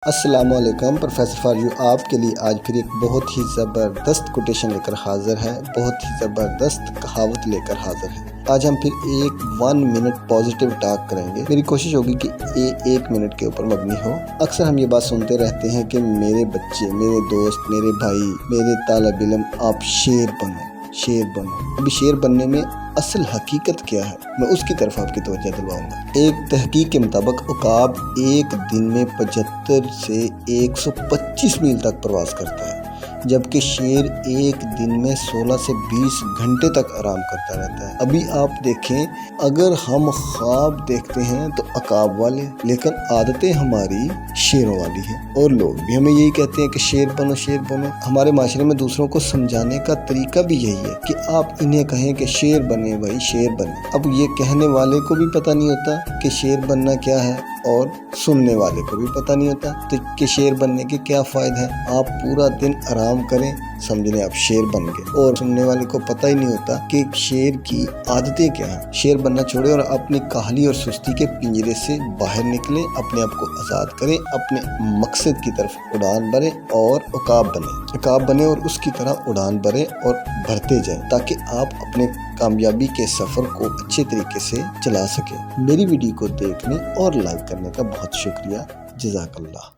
السلام علیکم، professor for you آپ کے لیے آج پھر ایک بہت ہی زبردست کوٹیشن لے کر حاضر ہے، بہت ہی زبردست کہاوت لے کر حاضر ہے۔ آج ہم پھر ایک 1 منٹ پازیٹیو ٹاک کریں گے۔ میری کوشش ہوگی کہ یہ 1 منٹ کے اوپر مبنی ہو۔ اکثر ہم یہ بات سنتے رہتے ہیں کہ میرے بچے، میرے دوست، میرے بھائی، میرے طالب علم، آپ شیر بنو، شیر بنو۔ ابھی شیر بننے میں اصل حقیقت کیا ہے، میں اس کی طرف آپ کی توجہ دلواؤں گا۔ ایک تحقیق کے مطابق عقاب ایک دن میں 75 سے 125 میل تک پرواز کرتا ہے، جبکہ شیر ایک دن میں 16 سے 20 گھنٹے تک آرام کرتا رہتا ہے۔ ابھی آپ دیکھیں، اگر ہم خواب دیکھتے ہیں تو عقاب والے، لیکن عادتیں ہماری شیروں والی ہیں، اور لوگ بھی ہمیں یہی کہتے ہیں کہ شیر بنو، شیر بنو۔ ہمارے معاشرے میں دوسروں کو سمجھانے کا طریقہ بھی یہی ہے کہ آپ انہیں کہیں کہ شیر بنے بھائی، شیر بنے۔ اب یہ کہنے والے کو بھی پتہ نہیں ہوتا کہ شیر بننا کیا ہے، اور سننے والے کو بھی پتہ نہیں ہوتا تو کہ شیر بننے کے کیا فائدہ ہیں۔ آپ پورا دن آرام کریں، سمجھ لیں آپ شیر بن گئے، اور سننے والے کو پتہ ہی نہیں ہوتا کہ شیر کی عادتیں کیا ہیں۔ شیر بننا چھوڑیں اور اپنی کاہلی اور سستی کے پنجرے سے باہر نکلیں، اپنے آپ کو آزاد کریں، اپنے مقصد کی طرف اڑان بھریں اور عقاب بنیں اور اس کی طرح اڑان بھریں اور بڑھتے جائیں، تاکہ آپ اپنے کامیابی کے سفر کو اچھے طریقے سے چلا سکیں۔ میری ویڈیو کو دیکھنے اور لائک کرنے کا بہت شکریہ۔ جزاک اللہ۔